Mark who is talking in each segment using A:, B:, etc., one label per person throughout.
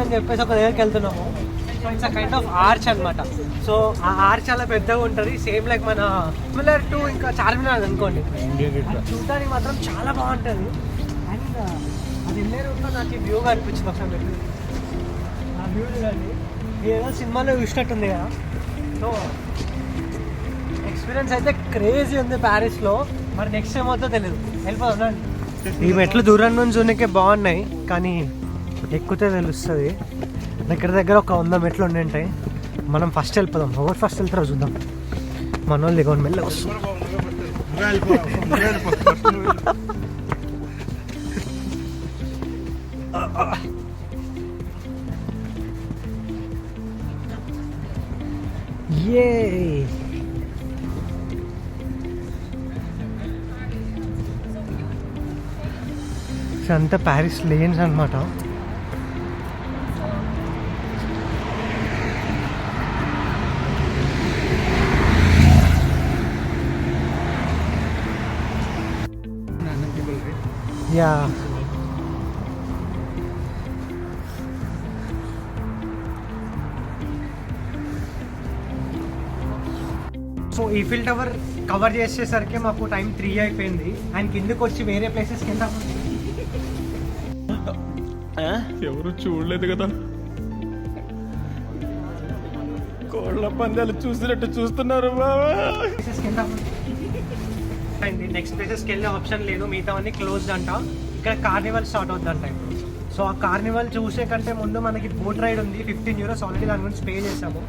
A: అని చెప్పేసి ఒక దగ్గరికి వెళ్తున్నాము. So it's a kind of arch అనమాట. సో ఆ ఆర్చ్ చాలా పెద్దగా ఉంటుంది, సేమ్ లైక్ మన సిమిలర్ టు ఇంకా చార్మినార్ అనుకోండి. చూడడానికి మాత్రం చాలా బాగుంటుంది. అండ్ అది వెళ్ళే రూట్లో నాకు ఈ వ్యూగా అనిపించింది ఒకసారి. ఆ వ్యూ చూడండి, ఏదో సినిమాలో చూసినట్టుంది కదా. సో ఎక్స్పీరియన్స్ అయితే క్రేజీ ఉంది ప్యారిస్లో. మరి నెక్స్ట్ టైం అవుతుందో తెలియదు, వెళ్ళిపోదాం. ఈ మెట్లు దూరం నుంచి చూడకే బాగున్నాయి, కానీ ఎక్కితే తెలుస్తుంది. దగ్గర దగ్గర ఒక 100 మెట్లు ఉండి ఉంటాయి. మనం ఫస్ట్ వెళ్ళిపోదాం. ఎవరు ఫస్ట్ వెళ్తారో చూద్దాం. మన వాళ్ళు దిగొని మెల్ల వస్తుంది. అంతా ప్యారిస్ లేన్స్ అనమాట. Yeah so Eiffel tower cover చేసేసరికి మాకు టైం 3 అయిపోయింది. అండ్ కిందకి వచ్చి వేరే ప్లేసెస్కి వెళ్దాం.
B: ఎవరు చూడలేదు కదా, కోళ్ళ పందాలు చూసినట్టు చూస్తున్నారు బాబా.
A: నెక్స్ట్ ప్లేసెస్కి వెళ్ళే ఆప్షన్ లేదు, మిగతావన్నీ క్లోజ్డ్ అంట. ఇక్కడ కార్నివల్ స్టార్ట్ అవుతుందంట ఇప్పుడు. సో ఆ కార్నివల్ చూసే కంటే ముందు మనకి బోట్ రైడ్ ఉంది. 15 euros ఆల్రెడీ దాని గురించి పే చేసాము.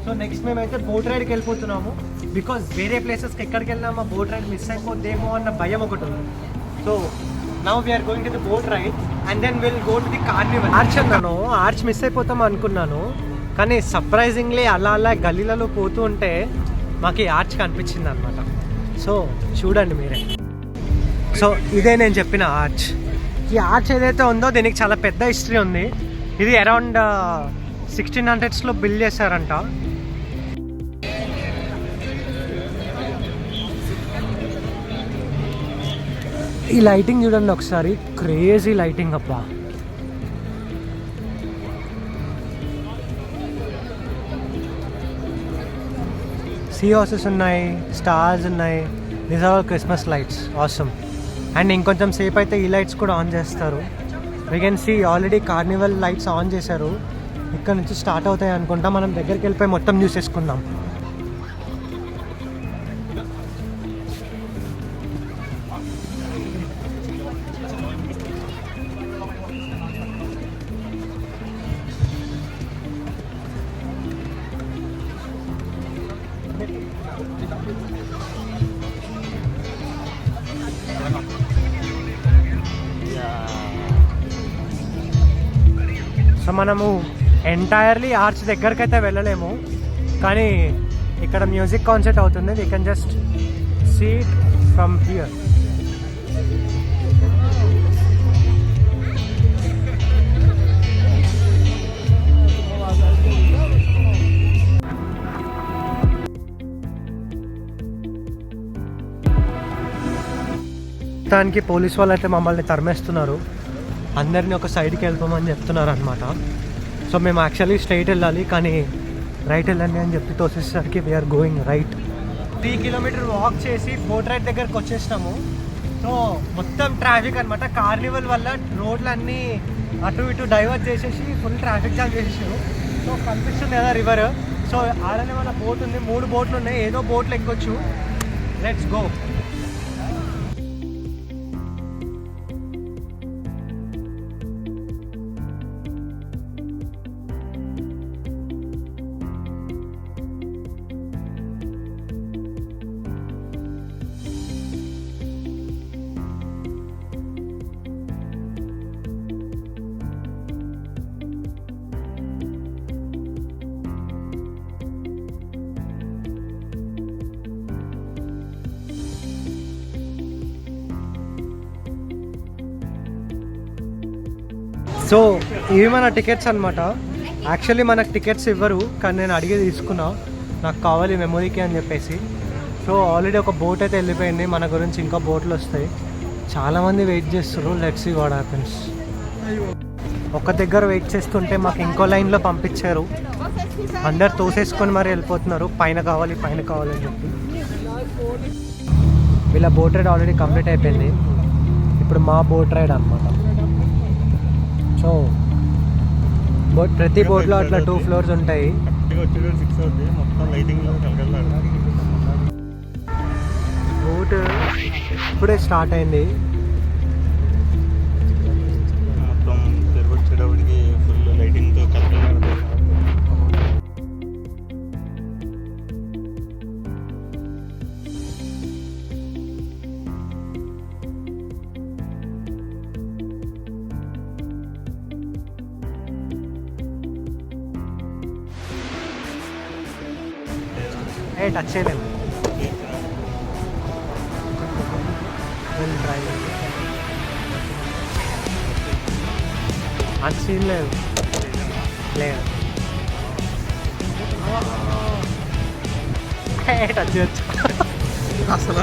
A: సో నెక్స్ట్ మేమైతే బోట్ రైడ్కి వెళ్ళిపోతున్నాము. బికాజ్ వేరే ప్లేసెస్కి ఎక్కడికి వెళ్ళినా మా బోట్ రైడ్ మిస్ అయిపోద్దేమో అన్న భయం ఒకటి ఉంది. So now we are going to the boat ride and then will go to the carnival. Arch అన్నాను, ఆర్చ్ మిస్ అయిపోతాం అనుకున్నాను, కానీ సర్ప్రైజింగ్లీ అలా అలా గల్లీలలో పోతూ ఉంటే మాకు ఈ ఆర్చ్ కనిపించింది అనమాట. సో చూడండి మీరే. సో ఇదే నేను చెప్పిన ఆర్చ్. ఈ ఆర్చ్ ఏదైతే ఉందో దీనికి చాలా పెద్ద హిస్టరీ ఉంది. ఇది అరౌండ్ 1600s బిల్డ్ చేశారంట. ఈ లైటింగ్ చూడండి ఒకసారి, క్రేజీ లైటింగ్ అబ్బా. సీ హార్సెస్ ఉన్నాయి, స్టార్స్ ఉన్నాయి. These are all Christmas lights, awesome. And ఇంకొంచెం సేపు అయితే ఈ లైట్స్ కూడా ఆన్ చేస్తారు. We can see already carnival lights on చేశారు. ఇక్కడ నుంచి స్టార్ట్ అవుతాయి అనుకుంటా. మనం దగ్గరికి వెళ్ళిపోయి మొత్తం చూసేసుకుందాం. సో మనము ఎంటైర్లీ ఆర్చ్ దగ్గరికి అయితే వెళ్ళలేము, కానీ ఇక్కడ మ్యూజిక్ కాన్సర్ట్ అవుతుంది. We can just see it from here. దానికి పోలీస్ వాళ్ళు అయితే మమ్మల్ని తరిమేస్తున్నారు. అందరినీ ఒక సైడ్కి వెళ్ళిపోమని చెప్తున్నారు అనమాట. సో మేము యాక్చువల్లీ స్ట్రైట్ వెళ్ళాలి, కానీ రైట్ వెళ్ళండి అని చెప్పి తోసేసరికి we are going right. 3 kilometers walk చేసి బోట్ రైడ్ దగ్గరకు వచ్చేసినాము. సో మొత్తం ట్రాఫిక్ అనమాట. కార్నివల్ వల్ల రోడ్లన్నీ అటు ఇటు డైవర్ట్ చేసేసి ఫుల్ ట్రాఫిక్ జామ్ చేసేసారు. సో కనిపిస్తుంది కదా రివర్. సో ఆడనే మన బోట్ ఉంది, 3 బోట్లు ఉన్నాయి. ఏదో బోట్లు ఎక్కొచ్చు. Let's go. సో ఇవి మన టికెట్స్ అనమాట. యాక్చువల్లీ మనకు టికెట్స్ ఇవ్వరు, కానీ నేను అడిగి తీసుకున్నా, నాకు కావాలి మెమొరీకి అని చెప్పేసి. సో ఆల్రెడీ ఒక బోట్ అయితే వెళ్ళిపోయింది, మన గురించి ఇంకా బోట్లు వస్తాయి. చాలామంది వెయిట్ చేస్తారు. Let's see what happens. ఒక దగ్గర వెయిట్ చేస్తుంటే మాకు ఇంకో లైన్లో పంపించారు. అందరు తోసేసుకొని మరి వెళ్ళిపోతున్నారు, పైన కావాలి అని చెప్పి. వీళ్ళ బోట్ రైడ్ ఆల్రెడీ కంప్లీట్ అయిపోయింది. ఇప్పుడు మా బోట్ రైడ్ అనమాట. సో ప్రతి బోట్లో అట్లా 2 ఫ్లోర్స్ ఉంటాయి. బోట్ ఇప్పుడే స్టార్ట్ అయింది.
C: వచ్చేటప్పటికి ఫుల్ లైటింగ్తో కలకలాడుతుంది.
A: టచ్ చేయలేము. అంత సీన్ లేదు. టచ్ చేయొచ్చు
C: అసలు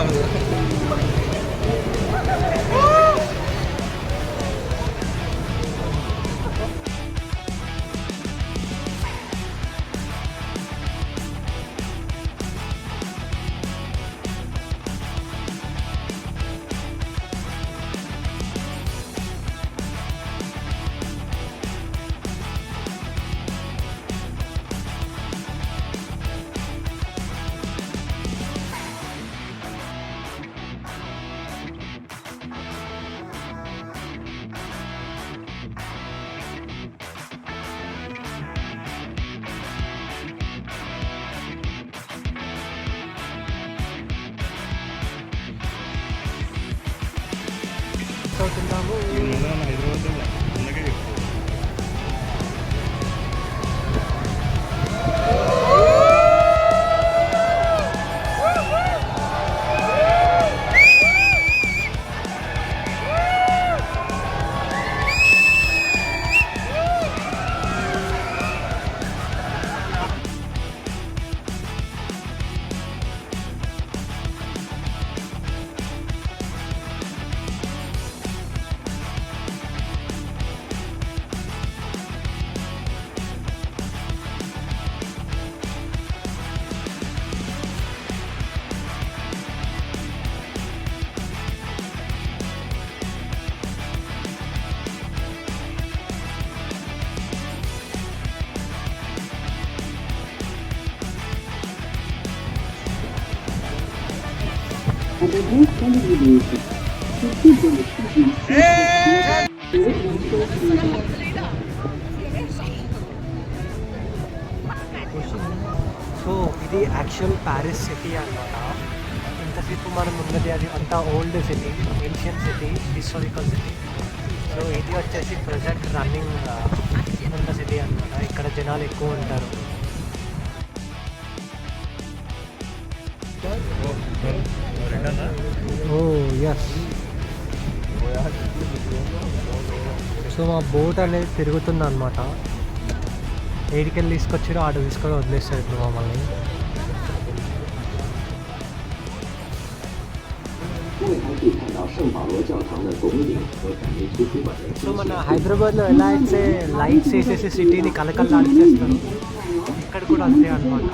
A: అవుతున్నాము.
C: హైదరాబాద్ అందుకే చెప్తాను.
A: సో ఇది యాక్చువల్ ప్యారిస్ సిటీ అన్నమాట. ఇంతసేపు మనం ఉన్నది అది అంతా old city, ancient city, historical city. So ఇది వచ్చేసి ప్రజెంట్ రన్నింగ్ ఉన్న సిటీ అన్నమాట. ఇక్కడ జనాలు ఎక్కువ ఉంటారు. ఓ ఎస్. సో మా బోట్ అనేది తిరుగుతుంది అనమాట. ఏడికెళ్ళి తీసుకొచ్చారో ఆడ తీసుకొని వదిలేస్తారు ఇప్పుడు మమ్మల్ని. సో మన హైదరాబాద్లో ఎలా అయితే లైట్స్ వేసేసి సిటీని కలకల్లాడిచేస్తారు, ఇక్కడ కూడా అంతే అనమాట.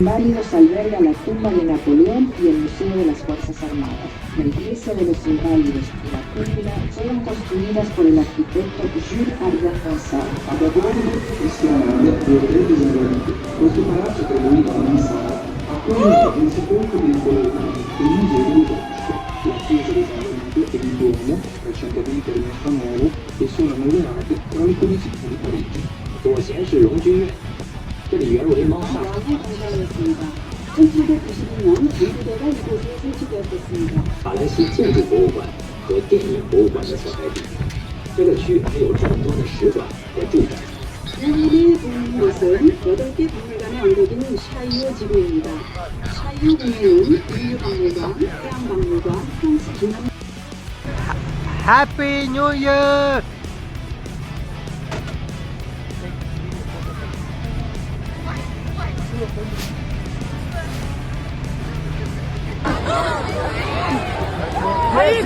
D: Válidos alberga la tumba de Napoleón y el Museo de las Fuerzas Armadas. La iglesia de los Inválidos y la cúpula fueron construidas por el arquitecto Jules Arias González.
E: A proposito, questa questo palazzo attribuito a González accoglie il sepolcro di Napoleone del Museo del Bosco, la chiesa di San Vito e il Duomo, recentemente rimesso a nuovo, e sono annoverati tra le curiosità di Parigi. 左贤是荣军院，这里原为猫砂。
D: 1992년 전부대가 이곳에 설치되었습니다.
E: 法兰西建筑博物馆和电影博物馆的所在地。这个区还有众多的使馆和住宅。
D: 여기에 보는 것은 8개 박물관에 엉겨진 샤이오 지구입니다. 샤이오 공예는 인류박물관, 해양박물관, 프랑스 중앙
A: happy new year.
F: Aí,